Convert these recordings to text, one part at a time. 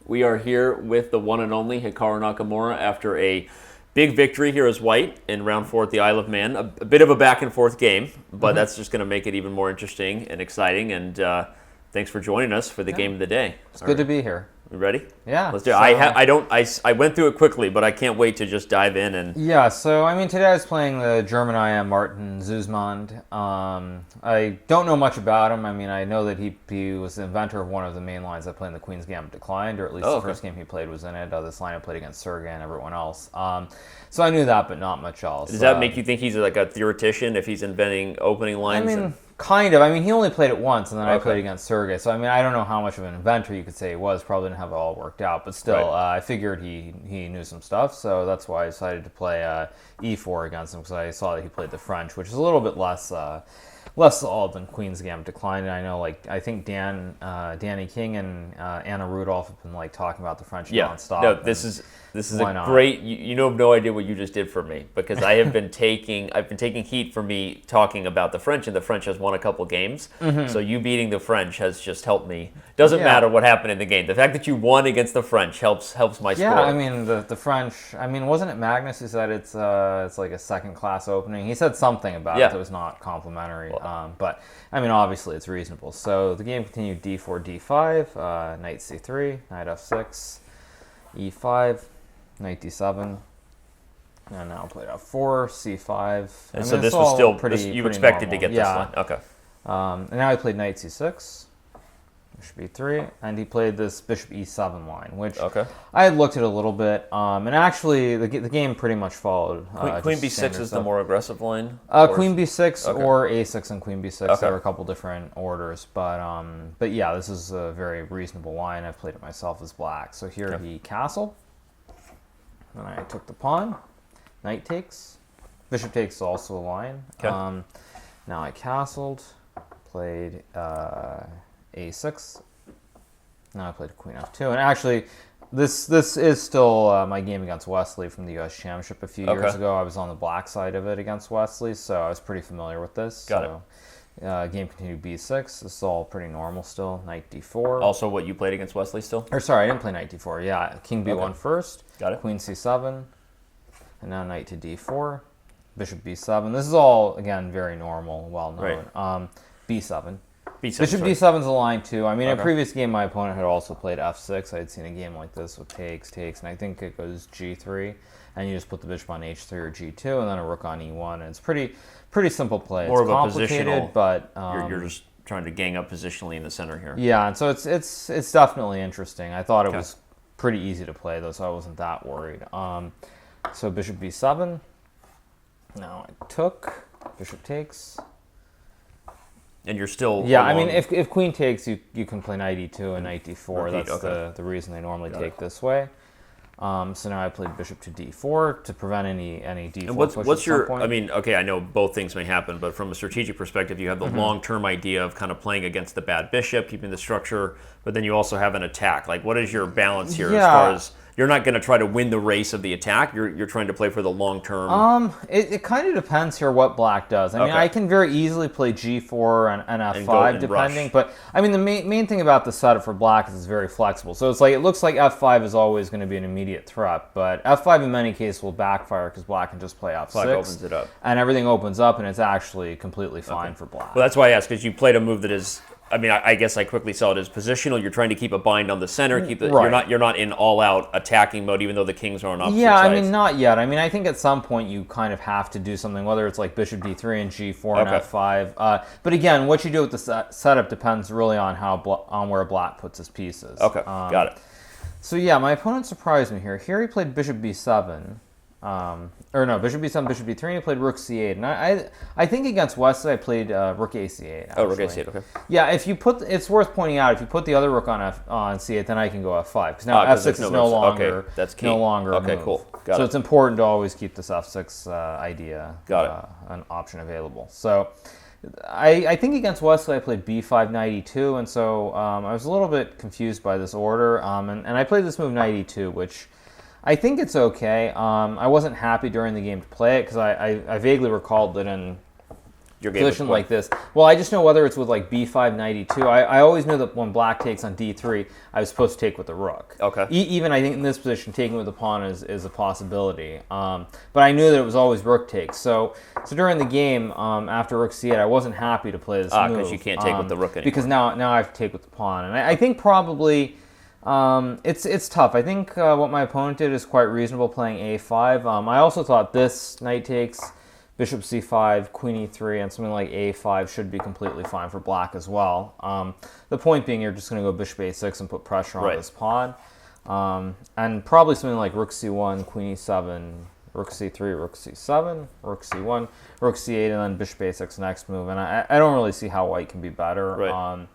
We are here with the one and only Hikaru Nakamura after a big victory here as white in round 4 at the Isle of Man. A bit of a back and forth game, but that's just going to make it even more interesting and exciting. And thanks for joining us for the game of the day. It's good to be here. You ready? Yeah. Let's do it. I went through it quickly, but I can't wait to just dive in and. Yeah. So I mean, today I was playing the German IM Zumsande. I don't know much about him. I mean, I know that he was the inventor of one of the main lines I played in the Queen's Gambit Declined, or at least the first game he played was in it. This line I played against Sergei and everyone else. So I knew that, but not much else. Does that make you think he's like a theoretician if he's inventing opening lines? I mean, kind of. I mean, he only played it once, and then I played against Sergei. So I mean, I don't know how much of an inventor you could say he was. Probably didn't have it all worked out, but still, I figured he knew some stuff. So that's why I decided to play e4 against him, because I saw that he played the French, which is a little bit less solid than Queen's Gambit Declined. And I know, I think Danny King and Anna Rudolph have been talking about the French nonstop. No, this is a great. You have no idea what you just did for me, because I have been taking heat for me talking about the French, and the French has won a couple games. So you beating the French has just helped me. Doesn't matter what happened in the game. The fact that you won against the French helps my score. Yeah, I mean the French. I mean, wasn't it Magnus who said it's like a second class opening? He said something about it that was not complimentary. But I mean, obviously it's reasonable. So the game continued d4, d5, knight c3, knight f6, e5, knight d7, and now played f4, c5. And so this was still pretty. You expected normal. To get this line, okay? And now he played knight c6, bishop e3, and he played this bishop e7 line, which I had looked at a little bit, and actually the game pretty much followed. Queen b6 is the more aggressive line? Queen b6 or a6 and queen b6. There were a couple different orders, but yeah, this is a very reasonable line. I've played it myself as black. So here he castled, and I took the pawn, knight takes, bishop takes is also a line. Now I castled, played a6. Now I played queen f2, and actually, this is still my game against Wesley from the U.S. Championship a few years ago. I was on the black side of it against Wesley, so I was pretty familiar with this. Got it. Game continued b6. This is all pretty normal still. Knight d4. Also, what you played against Wesley still? Or sorry, I didn't play knight d4. Yeah, king b1 first. Got it. Queen c7, and now knight to d4. Bishop b7. This is all again very normal, well known. b7. Bishop d7 is a line too. I mean, in a previous game, my opponent had also played f6. I had seen a game like this with takes, and I think it goes g3, and you just put the bishop on h3 or g2, and then a rook on e1, and it's pretty simple play. More it's of a complicated, positional, but you're just trying to gang up positionally in the center here. Yeah, and so it's definitely interesting. I thought it was pretty easy to play though, so I wasn't that worried. So bishop b7. Now I took bishop takes. And you're still I mean, if queen takes, you can play knight e2 and knight d4. That's the reason they normally take this way. So now I played bishop to d4 to prevent any d4 and what's your? I mean, I know both things may happen, but from a strategic perspective, you have the long-term idea of kind of playing against the bad bishop, keeping the structure, but then you also have an attack. Like, what is your balance here as far as? You're not going to try to win the race of the attack. You're trying to play for the long term. It kind of depends here what black does. I mean, I can very easily play g4 and f5 depending. Rush. But I mean, the main thing about the setup for black is it's very flexible. So it's it looks like f5 is always going to be an immediate threat, but f5 in many cases will backfire because black can just play f6. Black opens it up, and everything opens up, and it's actually completely fine for black. Well, that's why I asked, because you played a move that is. I mean, I guess I quickly saw it as positional. You're trying to keep a bind on the center. You're not in all-out attacking mode, even though the kings are on opposite sides. I mean, not yet. I mean, I think at some point you kind of have to do something, whether it's like bishop d3 and g4 and f5. But again, what you do with the setup depends really on on where black puts his pieces. Okay, got it. So yeah, my opponent surprised me here. Here he played bishop b7. Bishop b7, bishop b3, and he played rook c8. And I think against Wesley, I played rook a c8. Actually. Rook a c8, okay. Yeah, it's worth pointing out, if you put the other rook on c8, then I can go f5. Because now f6 is no longer a move. Cool. So it's important to always keep this f6 idea an option available. So I think against Wesley, I played b5, knight e2, and so I was a little bit confused by this order. And I played this move, knight e2, which I think it's okay. I wasn't happy during the game to play it because I vaguely recalled that in your game position like this. Well, I just know whether it's with like b5, knight e2. I always knew that when black takes on d3, I was supposed to take with the rook. Okay. Even I think in this position, taking with the pawn is a possibility. But I knew that it was always rook takes. So during the game, after rook c8, I wasn't happy to play this move. Because you can't take with the rook anymore. Because now I have to take with the pawn. And I think probably it's tough. I think what my opponent did is quite reasonable, playing a5. I also thought this knight takes, bishop c5, queen e3, and something like a5 should be completely fine for black as well. The point being, you're just going to go bishop a6 and put pressure on this pawn. And probably something like rook c1, queen e7, rook c3, rook c7, rook c1, rook c8, and then bishop a6 next move. And I don't really see how white can be better. Right.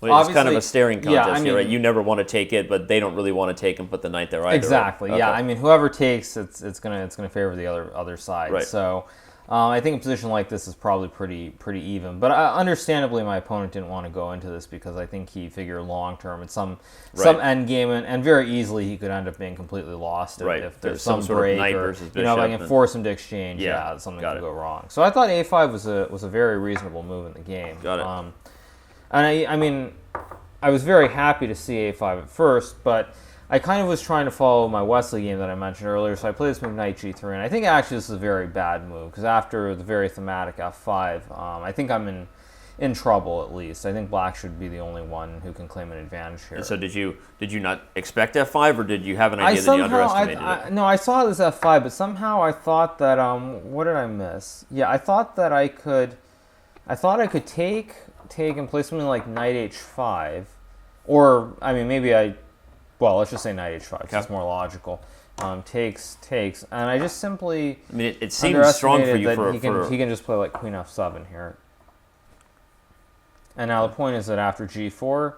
Well, it's kind of a staring contest here, right? You never want to take it, but they don't really want to take and put the knight there either. Exactly. Right? Okay. Yeah. I mean, whoever takes, it's gonna favor the other side. Right. So. I think a position like this is probably pretty even. But understandably, my opponent didn't want to go into this because I think he figured long term it's some end game, and very easily he could end up being completely lost if there's some sort of knight or versus bishop, if I can force him to exchange. Something could go wrong. So I thought a5 was a very reasonable move in the game. Got it. And I mean, I was very happy to see a5 at first, but I kind of was trying to follow my Wesley game that I mentioned earlier, so I played this move knight g3, and I think actually this is a very bad move, because after the very thematic f5, I think I'm in trouble at least. I think black should be the only one who can claim an advantage here. And so did you not expect f5, or did you have an idea that you underestimated it? No, I saw this f5, but somehow I thought that, what did I miss? Yeah, I thought I could take and play something like knight h5, or, I mean, well, let's just say knight h5, because it's more logical. Takes, and I just simply. I mean, it seems strong for you he can just play like queen f7 here. And now the point is that after g4,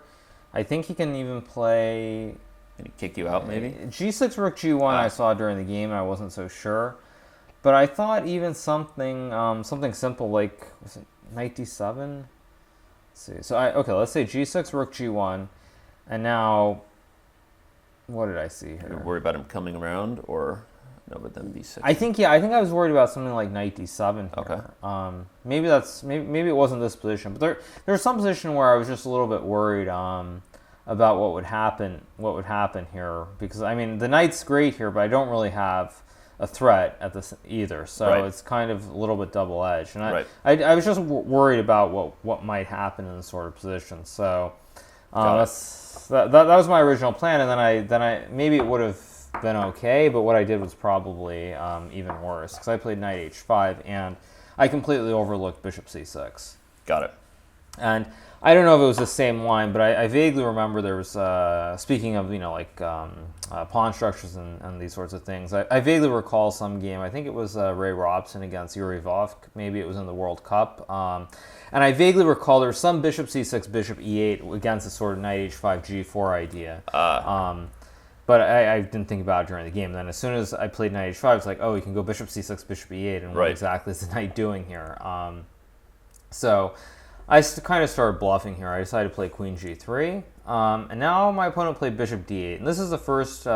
I think he can even play. Can he kick you out, maybe? g6, rook g1. I saw during the game, and I wasn't so sure. But I thought even something simple like, was it knight d7? Let's see. So let's say g6, rook g1, and now. What did I see here? You're worried about him coming around, or no? But then b6. I think I was worried about something like knight d7 here. Okay. Maybe it wasn't this position, but there's some position where I was just a little bit worried about what would happen here, because I mean the knight's great here, but I don't really have a threat at this either, so it's kind of a little bit double-edged, and I was just worried about what might happen in this sort of position. So that was my original plan, and then I maybe it would have been okay, but what I did was probably even worse, because I played knight h5 and I completely overlooked bishop c6. Got it. And I don't know if it was the same line, but I vaguely remember there was, speaking of, pawn structures and these sorts of things, I vaguely recall some game, I think it was Ray Robson against Yuri Vovk, maybe it was in the World Cup, and I vaguely recall there was some bishop c6, bishop e8 against this sort of knight h5, g4 idea. But I didn't think about it during the game. Then as soon as I played knight h5, it's like, oh, you can go bishop c6, bishop e8, and what exactly is the knight doing here? So I kind of started bluffing here. I decided to play queen g3, and now my opponent played bishop d8. And this is the first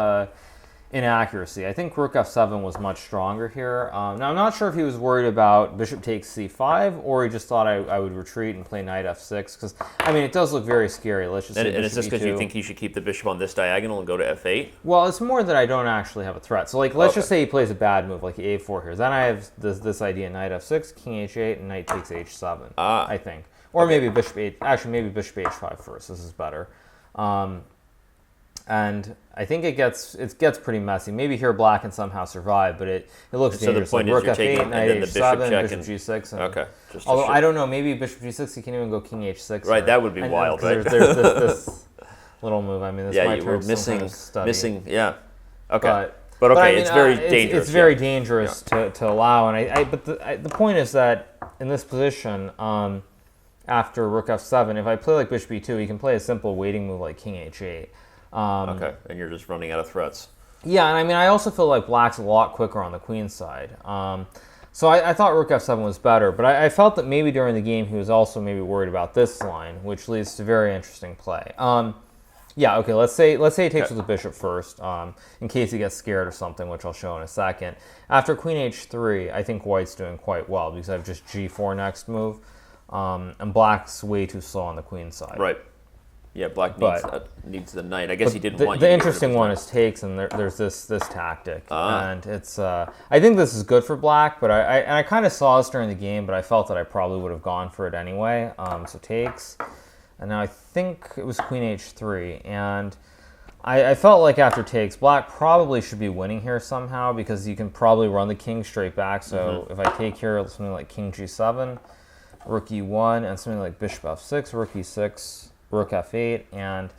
inaccuracy. I think rook f7 was much stronger here. Now, I'm not sure if he was worried about bishop takes c5, or he just thought I would retreat and play knight f6, because, I mean, it does look very scary. Let's just say and is this because you think he should keep the bishop on this diagonal and go to f8? Well, it's more that I don't actually have a threat. So, like, let's just say he plays a bad move, like a4 here. Then I have this idea, knight f6, king h8, and knight takes h7, I think. Or maybe bishop 8. Actually, maybe bishop h5 first. This is better. And I think it gets pretty messy. Maybe here black can somehow survive, but it looks dangerous. So the point like is you're taking knight and then the bishop check bishop g6. And, okay. Although I don't know, maybe bishop g6 he can even go king h6. Right, that would be wild, right? There's this little move. I mean, this might we're missing. Yeah. Okay. But okay, I mean, it's very dangerous. It's very dangerous to allow. And but the point is that in this position, after rook f7, if I play like bishop e2, he can play a simple waiting move like king h8. Okay, and you're just running out of threats. Yeah, and I mean, I also feel like black's a lot quicker on the queen side. So I thought rook f7 was better, but I felt that maybe during the game he was also maybe worried about this line, which leads to very interesting play. Yeah, okay, let's say he takes with the bishop first, in case he gets scared or something, which I'll show in a second. After queen h3, I think white's doing quite well because I have just g4 next move, and black's way too slow on the queen side. Right. Yeah, black needs the knight. I guess he didn't want you the to interesting one is takes, and there's this tactic, and it's I think this is good for black, but I kind of saw this during the game, but I felt that I probably would have gone for it anyway. So takes, and now I think it was queen h3, and I felt like after takes, black probably should be winning here somehow because you can probably run the king straight back. So if I take here, something like king g7, rook e1, and something like bishop f6, rook e6. Rook f8, and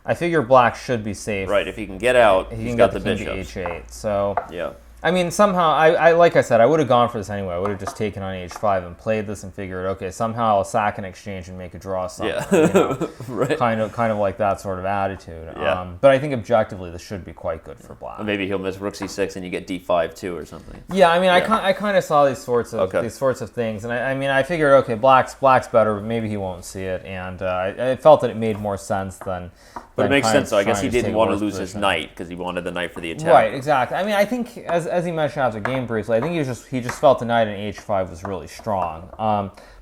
I figure black should be safe. Right, if he can get out, he's got the bishop. h8. So yeah. I mean, somehow, I like I said, I would have gone for this anyway. I would have just taken on h5 and played this and figured, okay, somehow I'll sack an exchange and make a draw something. Yeah. You know, right. Kind of like that sort of attitude. Yeah. But I think objectively, this should be quite good for black. Or maybe he'll miss rook c6 and you get d5 too or something. Yeah, I mean, I kind of saw these sorts of things, and I mean, I figured, okay, black's better, but maybe he won't see it, and I felt that it made more sense than. But it makes sense, though. I guess he didn't want to lose his knight because he wanted the knight for the attack. Right, exactly. I mean, I think as he mentioned after game briefly, I think he just felt the knight in h5 was really strong.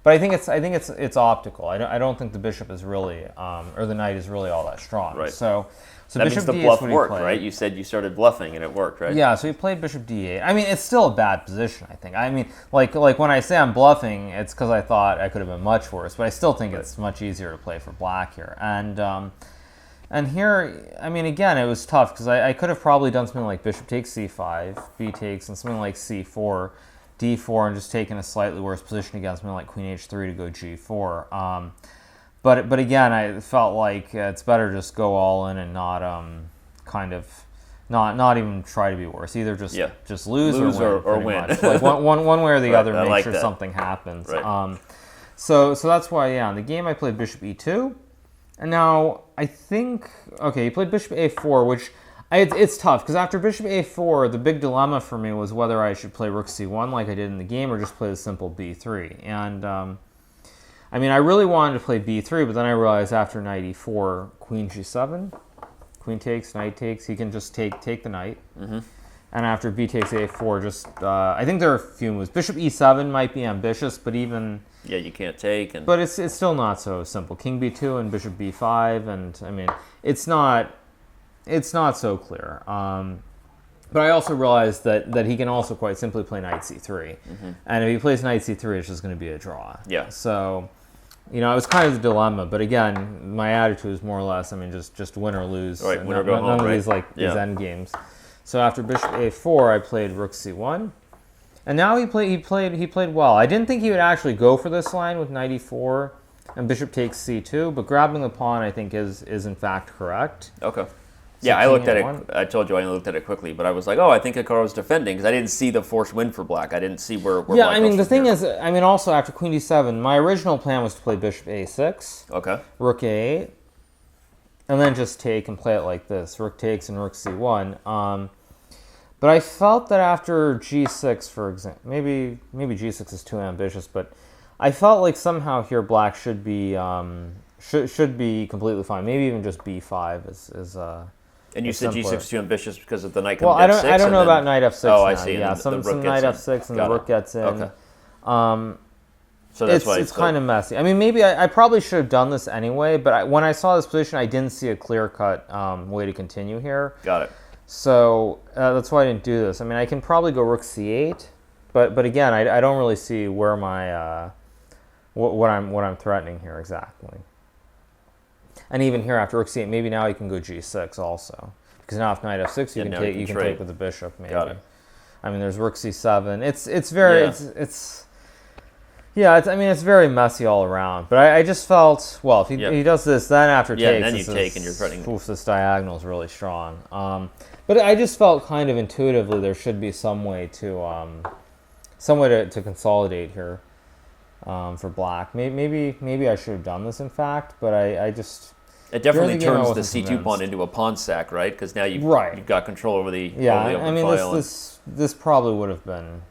But I think it's optical. I don't think the bishop is really or the knight is really all that strong. Right. So that bishop means the bluff worked, right? You said you started bluffing and it worked, right? Yeah. So he played bishop d8. I mean, it's still a bad position. I think. I mean, like when I say I'm bluffing, it's because I thought I could have been much worse. But I still think it's much easier to play for black here. And here, I mean, again, it was tough because I could have probably done something like bishop takes c5, b takes, and something like c4, d4, and just taken a slightly worse position against something like queen h3 to go g4. But again, I felt like it's better just go all in and not not even try to be worse. Either just lose or win. Like one way or the other, make sure something happens. Right. So that's why, yeah, in the game I played bishop e2. And now, I think, okay, he played bishop a4, which, it's tough, because after bishop a4, the big dilemma for me was whether I should play rook c1 like I did in the game, or just play the simple b3. And, I mean, I really wanted to play b3, but then I realized after knight e4, queen g7, queen takes, knight takes, he can just take the knight. Mm-hmm. And after b takes a4, just, I think there are a few moves. Bishop e7 might be ambitious, but even... Yeah, you can't take. But it's still not so simple. King b2 and bishop b5, and I mean, it's not so clear. But I also realized that he can also quite simply play knight c3. Mm-hmm. And if he plays knight c3, it's just going to be a draw. Yeah. So, you know, it was kind of the dilemma. But again, my attitude is more or less, I mean, just win or lose. Right, win or go home, none right? of these end games. So after bishop a4, I played rook c1. And now he played well. I didn't think he would actually go for this line with knight e4 and bishop takes c2, but grabbing the pawn I think is in fact correct. Okay. Yeah, I looked at it. I told you I looked at it quickly, but I was like, oh, I think Hikaru's defending because I didn't see the forced win for black. I didn't see where yeah, black I mean, the thing here. is, I mean, also after queen d7, my original plan was to play bishop a6, okay, rook a8, and then just take and play it like this, rook takes and rook c1. But I felt that after g6, for example, maybe g6 is too ambitious, but I felt like somehow here black should be completely fine. Maybe even just b5 is and you said simpler. g6 is too ambitious because of the knight well, comes f6? I don't know about knight f6 Oh, now. I see. Yeah, and some rook knight gets f6 and Got the rook it. gets in. Okay. So that's why it's kind of messy. I mean, maybe I probably should have done this anyway, but when I saw this position, I didn't see a clear-cut way to continue here. Got it. So that's why I didn't do this. I mean, I can probably go rook c8, but again, I don't really see where my what I'm threatening here exactly. And even here after rook c8, maybe now you can go g6 also, because now if knight f6 you can take with the bishop maybe. Got it. I mean, there's rook c7. It's very I mean, it's very messy all around. But I just felt, well, if he does this, then after takes, and then you take and you're threatening. This diagonal is really strong. But I just felt kind of intuitively there should be some way to consolidate here for black. Maybe I should have done this in fact, but I just. It definitely turns the c2 pawn into a pawn sack, right? Because now you've got control over the over the open file. This probably would have been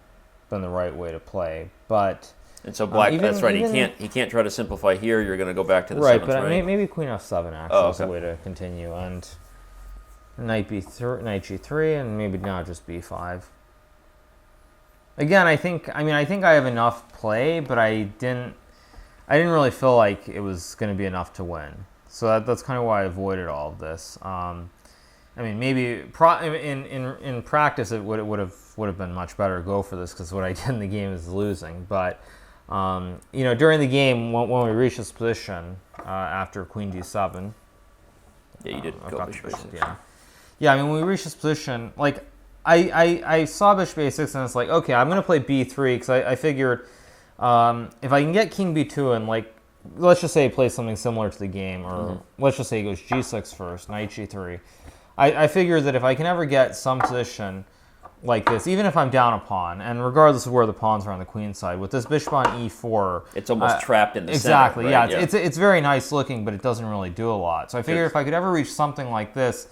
the right way to play, but And so black, that's right. He can't try to simplify here. You're going to go back to the right, seventh rank. But maybe queen f7 actually is a way to continue, and knight g3, and maybe now just b5. Again, I think I have enough play, but I didn't really feel like it was going to be enough to win. So that's kind of why I avoided all of this. I mean, maybe in practice it would have been much better to go for this, because what I did in the game is losing. But during the game when we reached this position after queen d7. Yeah, you did go bishop a6. Yeah. I mean, when we reached this position, like I saw bishop a6, and it's like, okay, I'm going to play b3, because I figured if I can get king b2 and, like, let's just say he plays something similar to the game, or let's just say he goes g6 first, knight g3. I figure that if I can ever get some position like this, even if I'm down a pawn, and regardless of where the pawns are on the queen side, with this bishop on e4... It's almost trapped in the exactly, center. Right? Yeah. It's very nice looking, but it doesn't really do a lot. So I figure if I could ever reach something like this,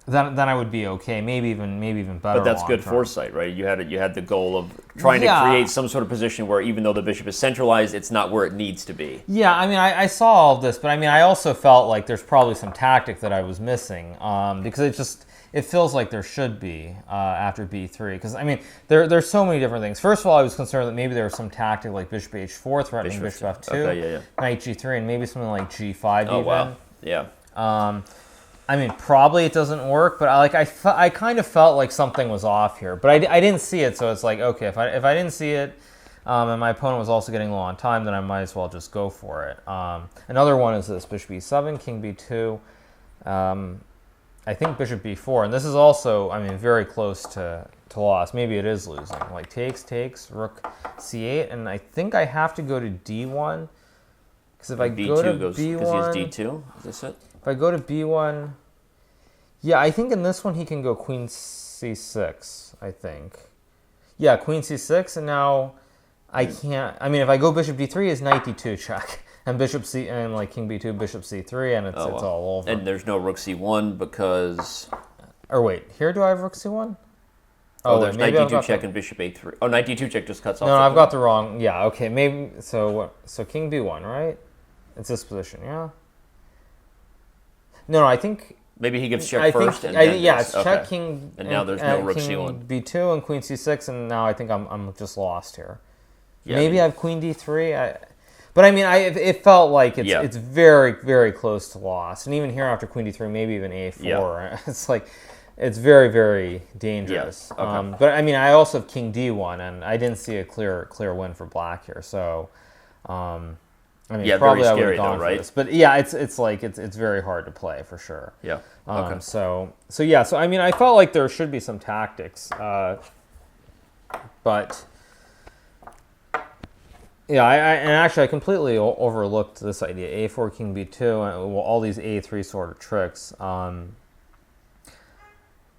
then I would be okay, maybe even better. But that's good foresight, right? You had the goal of trying to create some sort of position where, even though the bishop is centralized, it's not where it needs to be. Yeah, I mean, I saw all of this, but I mean, I also felt like there's probably some tactic that I was missing, because it feels like there should be after b3. Because I mean, there's so many different things. First of all, I was concerned that maybe there was some tactic like bishop h4 threatening bishop f2, okay, knight g3, and maybe something like g5 even. Oh wow, yeah. I mean, probably it doesn't work, but I kind of felt like something was off here. But I didn't see it, so it's like, okay, if I didn't see it, and my opponent was also getting low on time, then I might as well just go for it. Another one is this bishop b7, king b2, I think bishop b4, and this is also, I mean, very close to loss. Maybe it is losing. Like takes, rook c8, and I think I have to go to d1, because if I go to b1... Because he has d2, is this it? If I go to b1, yeah, I think in this one he can go queen c6, I think. Yeah, queen c6, and now I can't... I mean, if I go bishop d3, is knight d2 check. And bishop c... and like king b2, bishop c3, and it's all over. And there's no rook c1 because... Or wait, here do I have rook c1? Oh, there's knight d2 check and bishop a3. Oh, knight d2 check just cuts off. No, I've got the wrong... Yeah, okay, maybe... So king b1, right? It's this position, yeah? No, I think... Maybe he gives check first, and then it's check king... And now there's no rook king c1. b2 and queen c6, and now I think I'm just lost here. Yeah, maybe I have queen d3. But I mean, it felt like it's very, very close to loss. And even here after queen d3, maybe even a4. Yeah. It's like, it's very, very dangerous. Yeah. Okay. But I mean, I also have king d1, and I didn't see a clear win for black here. So... I mean, probably I would have gone for this, but yeah, it's very hard to play for sure. Yeah. Okay. So I mean, I felt like there should be some tactics, but yeah, I completely overlooked this idea: a4, king b2, all these a3 sort of tricks.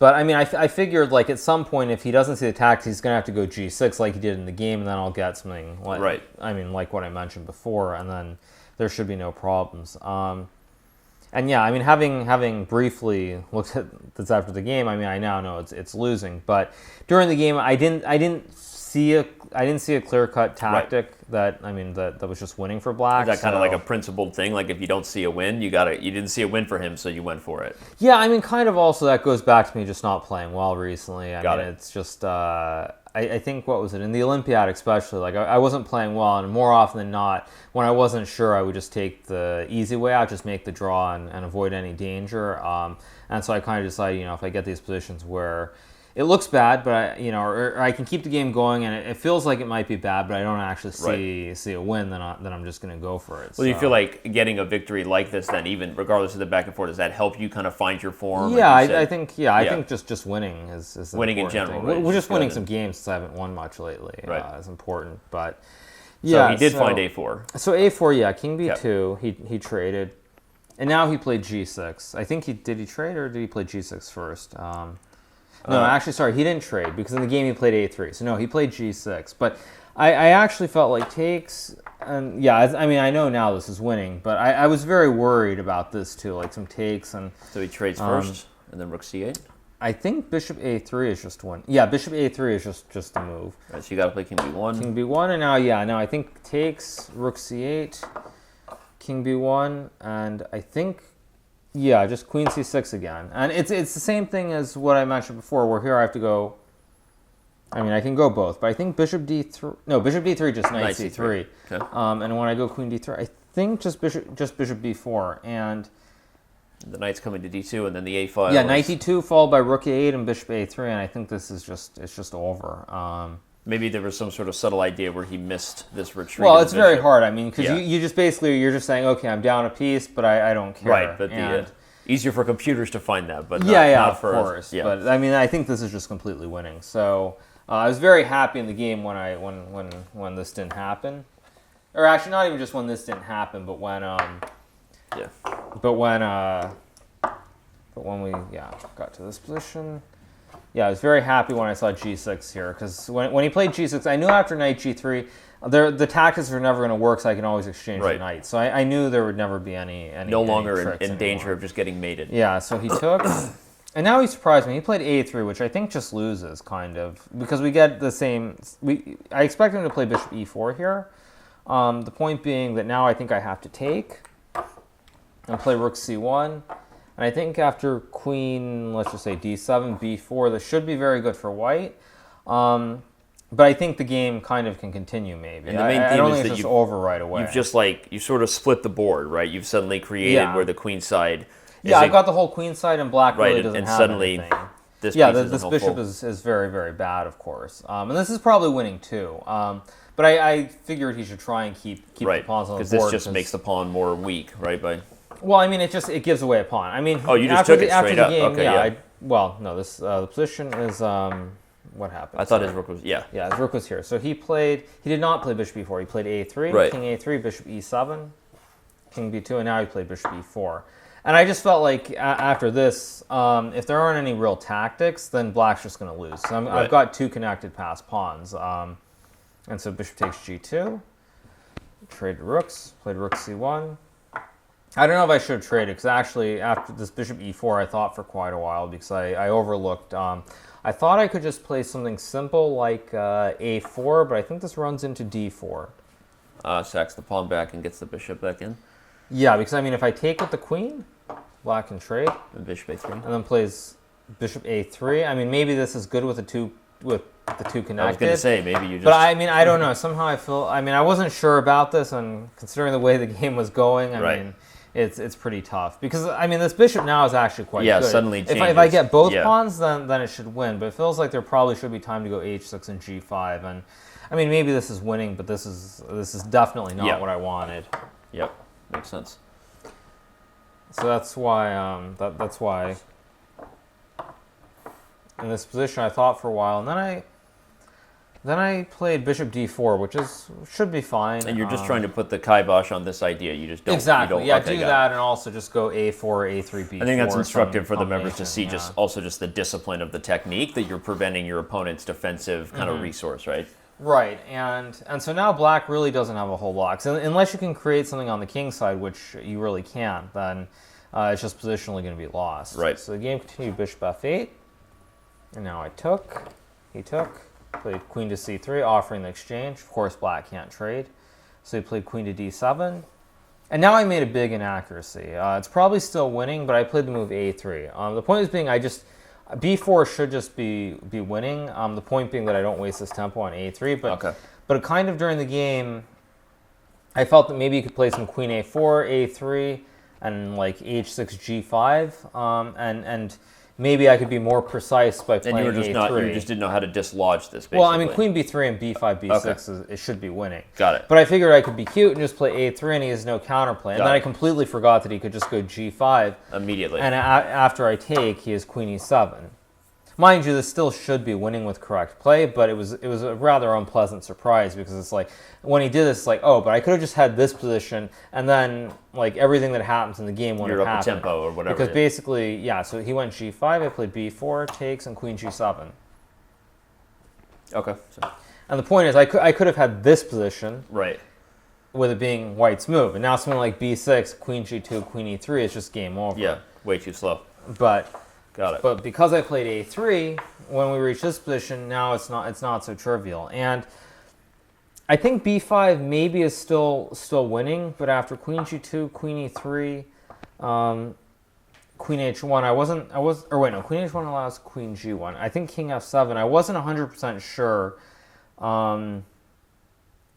But I mean, I figured like at some point, if he doesn't see the tactics, he's gonna have to go g6 like he did in the game, and then I'll get something like like what I mentioned before, and then there should be no problems. And yeah, I mean, having briefly looked at this after the game, I mean, I now know it's losing. But during the game, I didn't see a clear-cut tactic that was just winning for black. Is that kind of like a principled thing? Like if you don't see a win, you didn't see a win for him, so you went for it. Yeah, I mean, kind of also that goes back to me just not playing well recently. I mean, it's just I think, what was it, in the Olympiad especially, like I wasn't playing well, and more often than not, when I wasn't sure, I would just take the easy way out, just make the draw and avoid any danger. And so I kind of decided, if I get these positions where it looks bad, but or I can keep the game going, and it feels like it might be bad, but I don't actually see a win, then I'm just going to go for it. Well, you feel like getting a victory like this, then even regardless of the back and forth, does that help you kind of find your form? Yeah, I think just winning is the winning in general. Thing. Right? We're just winning some games since I haven't won much lately. Right, is important, but yeah. So he did find a4. So a4, yeah, king b2. He traded, and now he played g6. I think did he trade or did he play g6 first? No, actually, sorry, he didn't trade because in the game he played a3. So no, he played g6. But I actually felt like takes, and yeah, I mean, I know now this is winning, but I was very worried about this too, like some takes and. So he trades first, and then rook c8. I think bishop a3 is just one. Yeah, bishop a3 is just a move. Right, so you got to play king b1. King b1, and now I think takes, rook c8, king b1, and I think, yeah, just queen c6 again. And it's the same thing as what I mentioned before, where here I have to go, I mean, I can go both, but I think bishop d3, no, bishop d3 just knight c3. Okay. And when I go queen d3, I think just bishop b4, and the knight's coming to d2, and then the a5. Yeah, knight d2 followed by rook a8 and bishop a3, and I think this is just over. Maybe there was some sort of subtle idea where he missed this retreat. Well, it's very hard. I mean, because Yeah. you just basically, you're just saying, okay, I'm down a piece, but I don't care. Right, but easier for computers to find that, but not of for course. Yeah. But I mean, I think this is just completely winning. So I was very happy in the game when this didn't happen, or actually not even just when this didn't happen, but when when we got to this position. Yeah, I was very happy when I saw g6 here, because when he played g6, I knew after knight g3, the tactics were never going to work, so I can always exchange the knight. So I knew there would never be any no longer in danger anymore. of just getting mated. Yeah, so he took, and now he surprised me. He played a3, which I think just loses, kind of, because we get the same. I expect him to play bishop e4 here. The point being that now I think I have to take and play rook c1. And I think after queen, let's just say d7, b4, this should be very good for white. But I think the game kind of can continue maybe. And the main theme is that it's over right away. You've just you sort of split the board, right? You've suddenly created where the queen side. I've got the whole queen side, and black really doesn't and have suddenly anything. This bishop is very, very bad, of course. And this is probably winning too. But I figured he should try and keep the pawns on the board. Because this just makes the pawn more weak, right? Well, I mean, it gives away a pawn. I mean, you just took it straight up. Game, okay, no, this the position is what happened. I thought his rook was his rook was here. So he did not play bishop e4. He played a3, king a3, bishop e7, king b2, and now he played bishop e4. And I just felt like after this, if there aren't any real tactics, then black's just going to lose. So I've got two connected passed pawns, and so bishop takes g2, traded rooks, played rook c1. I don't know if I should have traded, because actually after this bishop e4 I thought for quite a while, because I overlooked. I thought I could just play something simple like a4, but I think this runs into d4. Sacks the pawn back and gets the bishop back in. Yeah, because I mean, if I take with the queen, black can trade. And bishop a3. And then plays bishop a3. I mean, maybe this is good with the two connected. I was going to say, maybe you just... But I mean, I don't know. Somehow I wasn't sure about this, and considering the way the game was going, I mean, it's pretty tough. Because, I mean, this bishop now is actually quite good. Yeah, suddenly changes. If I get both pawns, then it should win. But it feels like there probably should be time to go h6 and g5. And, I mean, maybe this is winning, but this is definitely not what I wanted. Yep, makes sense. So that's why that's why in this position I thought for a while, and then I played bishop d4, which should be fine. And you're just trying to put the kibosh on this idea. You just don't. Exactly. Do that, and also just go a4, a3, b4. I think that's instructive for the members to see just the discipline of the technique, that you're preventing your opponent's defensive kind of resource, right? Right, and so now black really doesn't have a whole lot. So unless you can create something on the king side, which you really can't, then it's just positionally going to be lost. Right. So the game continued bishop f8, and now he took, played queen to c3, offering the exchange. Of course, black can't trade, so he played queen to d7. And now I made a big inaccuracy. It's probably still winning, but I played the move a3. The point is being, b4 should just be winning. The point being that I don't waste this tempo on a3, but kind of during the game, I felt that maybe you could play some queen a4, a3, and like h6, g5, and maybe I could be more precise by playing a3. You just didn't know how to dislodge this, basically. Well, I mean, queen b3 and b5, b6, it should be winning. Got it. But I figured I could be cute and just play a3, and he has no counterplay. And then I completely forgot that he could just go g5. Immediately. And after I take, he has queen e7. Mind you, this still should be winning with correct play, but it was a rather unpleasant surprise, because it's like, when he did this, it's like, oh, but I could have just had this position, and then like everything that happens in the game wouldn't have happened. Tempo or whatever. Because basically, so he went g5, I played b4, takes, and queen g7. Okay. And the point is, I could have had this position, right, with it being white's move, and now something like b6, queen g2, queen e3 is just game over. Yeah, way too slow. But Got it. But because I played a3, when we reach this position, now it's not so trivial. And I think b5 maybe is still winning, but after queen g2, queen e3, queen h1, queen h1 allows queen g1. I think king f7. I wasn't 100% sure.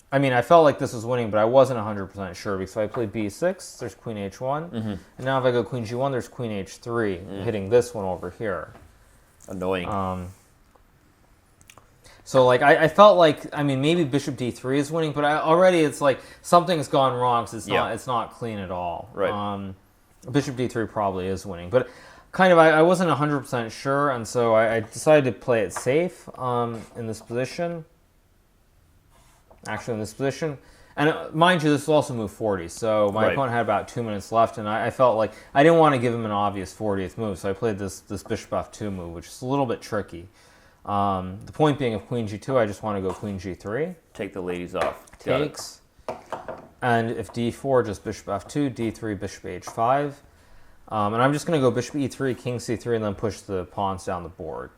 I mean, I felt like this was winning, but I wasn't 100% sure because if I played b6, there's queen h1. And now if I go queen g1, there's queen h3, hitting this one over here. Annoying. So, like, I felt like, I mean, maybe bishop d3 is winning, but already it's like something's gone wrong because it's not clean at all. Right. Bishop d3 probably is winning, but kind of I wasn't 100% sure, and so I decided to play it safe in this position. Actually, in this position. And mind you, this will also move 40, so my opponent had about 2 minutes left, and I felt like I didn't want to give him an obvious 40th move, so I played this bishop f2 move, which is a little bit tricky. The point being, if queen g2, I just want to go queen g3. Take the ladies off. Takes. And if d4, just bishop f2, d3, bishop h5. And I'm just going to go bishop e3, king c3, and then push the pawns down the board.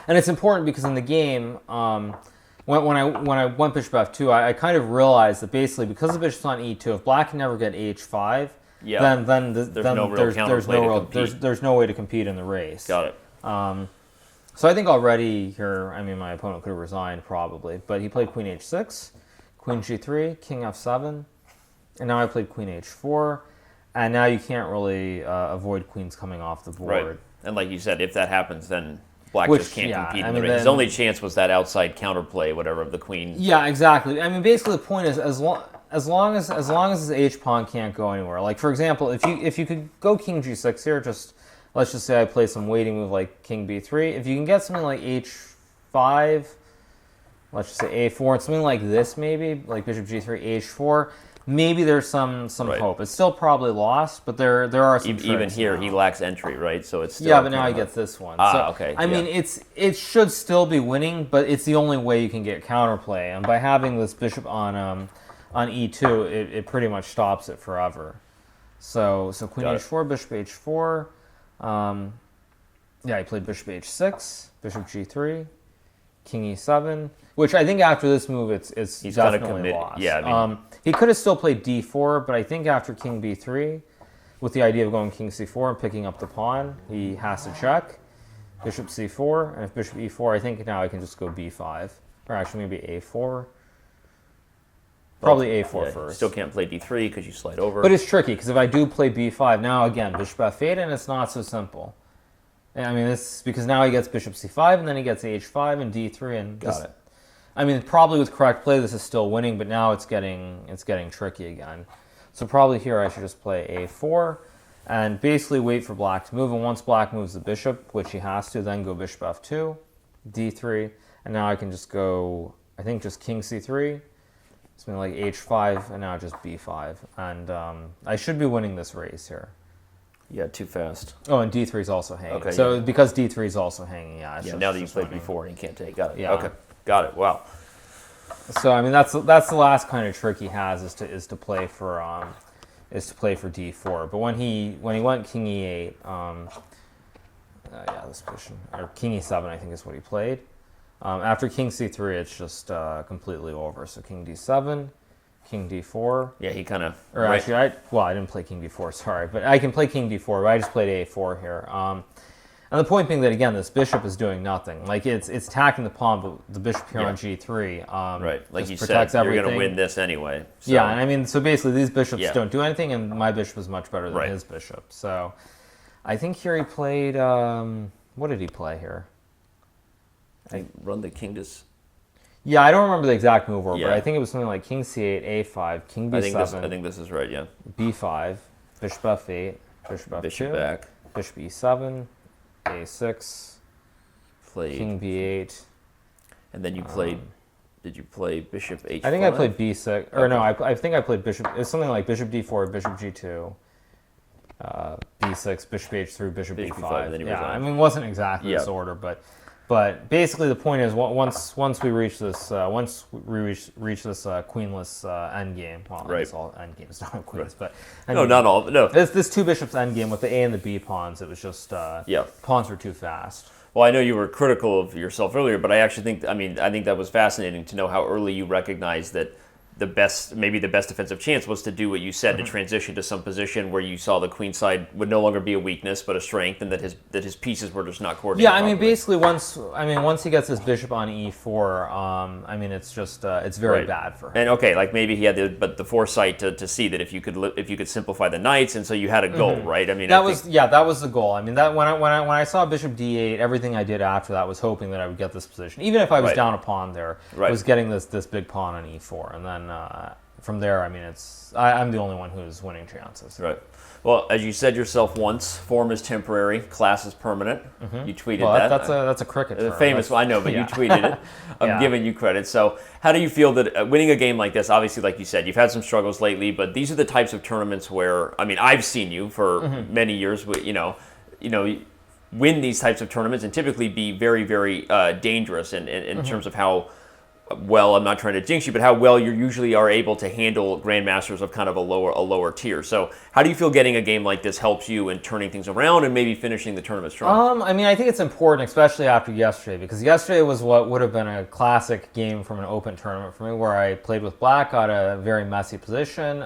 And it's important because in the game, when I went bishop f2, I kind of realized that basically because the bishop's on e2, if black can never get h5, then there's no way to compete in the race. Got it. So I think already here, I mean, my opponent could have resigned probably, but he played queen h6, queen g3, king f7, and now I played queen h4, and now you can't really avoid queens coming off the board. Right. And like you said, if that happens, then black just can't compete in the race. His only chance was that outside counterplay, whatever, of the queen. Yeah, exactly. I mean, basically the point is as long as his h pawn can't go anywhere. Like for example, if you could go king g6 here, let's just say I play some waiting move like king b3. If you can get something like h5, let's just say a4, and something like this maybe, like bishop g3, h4, maybe there's some hope. It's still probably lost, but there are some tricks. Even here, he lacks entry, right? So it's still yeah, but now he gets this one. Okay. I mean, it should still be winning, but it's the only way you can get counterplay, and by having this bishop on e2, it pretty much stops it forever. So queen h4, bishop h4. He played bishop h6, bishop g3, king e7, which I think after this move it's definitely lost. Yeah, I mean, he could have still played d4, but I think after king b3, with the idea of going king c4 and picking up the pawn, he has to check. Bishop c4, and if bishop e4, I think now I can just go b5, or actually maybe a4. Probably a4 first. Still can't play d3 because you slide over. But it's tricky because if I do play b5, now again, bishop f8, and it's not so simple. And I mean, it's because now he gets bishop c5, and then he gets h5 and d3, and got it. I mean, probably with correct play, this is still winning, but now it's getting tricky again. So probably here I should just play a4, and basically wait for black to move. And once black moves the bishop, which he has to, then go bishop f2, d3, and now I can just go, I think just king c3. Something like h5, and now just b5. And I should be winning this race here. Yeah, too fast. Oh, and d3 is also hanging. Okay, so because d3 is also hanging, now that you played before and you can't take. Got it. Yeah. Okay, got it. Wow. So I mean, that's the last kind of trick he has is to play for d4. But when he went king e8, this position, or king e7, I think is what he played. After king c3, it's just completely over. So king d7, king d4. Yeah, he kind of... Or actually, I didn't play king d4, sorry. But I can play king d4, but I just played a4 here. And the point being that, again, this bishop is doing nothing. Like, it's attacking the pawn, but the bishop here on g3 right, like you said, you're going to win this anyway. So. Yeah, and I mean, so basically, these bishops don't do anything, and my bishop is much better than his bishop. So I think here he played... what did he play here? I run the king to... Yeah, I don't remember the exact move order, but I think it was something like king c8, a5, king b7. I think this is right, yeah. b5, bishop f8, bishop f2, bishop back, bishop e7, a6, king b8. And then you played... did you play bishop h5? I think I played b6. Or no, I think I played bishop... It's something like bishop d4, bishop g2, b6, bishop h3, bishop b5. And then I mean, it wasn't exactly this order, but But basically, the point is, once we reach this queenless end game. Well, I guess all end games don't have queens, but not all. No, this two bishops end game with the A and the B pawns. It was just pawns were too fast. Well, I know you were critical of yourself earlier, but I actually think, I think that was fascinating to know how early you recognized that maybe the best defensive chance was to do what you said, to transition to some position where you saw the queen side would no longer be a weakness but a strength, and that his pieces were just not coordinated. Yeah, properly. Basically once he gets his bishop on e4, it's just it's very bad for him. And okay, like maybe he had the foresight to see that if you could simplify the knights, and so you had a goal, right? That was the goal. That when I saw bishop d8, everything I did after that was hoping that I would get this position, even if I was down a pawn there. I was getting this big pawn on e4, and then. From there, I'm the only one who's winning chances. Right. Well, as you said yourself once, form is temporary, class is permanent. You tweeted that. That's a cricket term. Famous one, I know, but you tweeted it. I'm giving you credit. So how do you feel that winning a game like this, obviously, like you said, you've had some struggles lately, but these are the types of tournaments where, I've seen you for many years, win these types of tournaments and typically be very, very dangerous in terms of how well, I'm not trying to jinx you, but how well you usually are able to handle grandmasters of kind of a lower tier. So how do you feel getting a game like this helps you in turning things around and maybe finishing the tournament strong? I think it's important, especially after yesterday, because yesterday was what would have been a classic game from an open tournament for me, where I played with black, got a very messy position,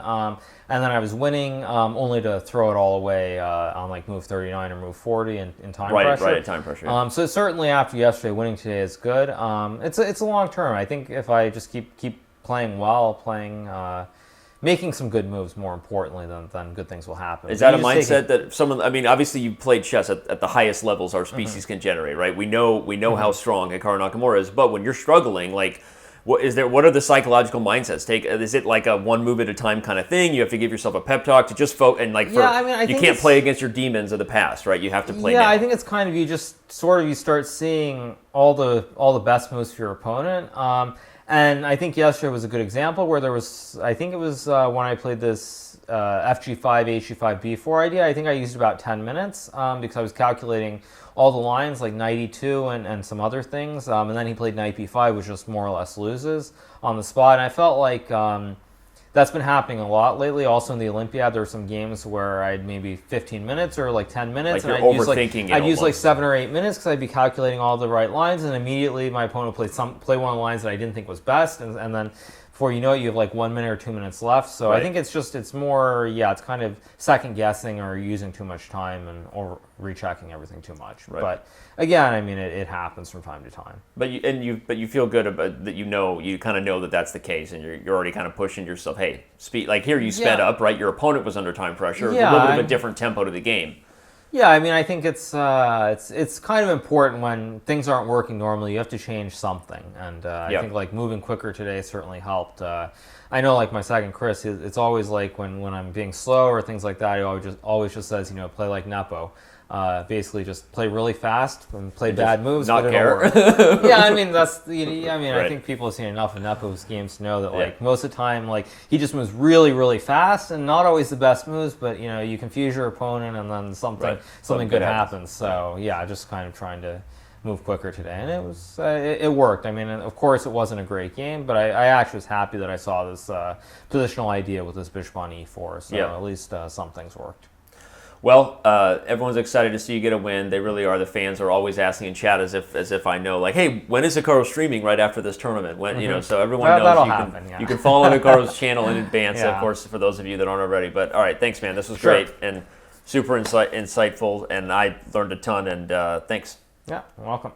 and then I was winning only to throw it all away on like move 39 or move 40 in time pressure. Right, time pressure. Yeah. So certainly after yesterday, winning today is good. It's a long term. I think if I just keep playing well, making some good moves, more importantly, then good things will happen. Is that a mindset that someone? Obviously you've played chess at the highest levels our species can generate, right? We know how strong Hikaru Nakamura is, but when you're struggling, like. What are the psychological mindsets? Is it like a one move at a time kind of thing? You have to give yourself a pep talk to just focus, and you can't play against your demons of the past, right? You have to play. Yeah, I think it's kind of you start seeing all the best moves for your opponent. And I think yesterday was a good example where there was, I think it was when I played this FG5, HG5, B4 idea. I think I used about 10 minutes because I was calculating all the lines like knight e2 and some other things. And then he played knight b5, which just more or less loses on the spot. And I felt like that's been happening a lot lately. Also in the Olympiad, there were some games where I'd maybe 15 minutes or like 10 minutes. Like and I'd use like 7 or 8 minutes because I'd be calculating all the right lines, and immediately my opponent would play one of the lines that I didn't think was best, and then before you know it, you have like 1 minute or 2 minutes left. So I think it's more, it's kind of second guessing or using too much time or rechecking everything too much. Right. But again, it happens from time to time. But you feel good about that. You kind of know that that's the case, and you're already kind of pushing yourself. Hey, speed, like here you sped up, right? Your opponent was under time pressure. Yeah, a little bit of a different tempo to the game. Yeah, I think it's kind of important when things aren't working normally. You have to change something, and I think like moving quicker today certainly helped. I know, like my second Chris, it's always like when I'm being slow or things like that, he always just says, play like Nepo. Basically, just play really fast and play bad moves. Not care. Yeah, I think people have seen enough of Nepo's games to know that like most of the time, like he just moves really, really fast and not always the best moves, but you confuse your opponent and then something good happens. So just kind of trying to move quicker today, and it worked. Of course, it wasn't a great game, but I actually was happy that I saw this positional idea with this bishop on e4. So at least some things worked. Well, everyone's excited to see you get a win. They really are. The fans are always asking in chat as if I know, like, hey, when is Hikaru streaming right after this tournament? When so everyone knows you can follow Hikaru's channel in advance, of course, for those of you that aren't already. But all right, thanks, man. This was great and super insightful, and I learned a ton. And thanks. Yeah, you're welcome.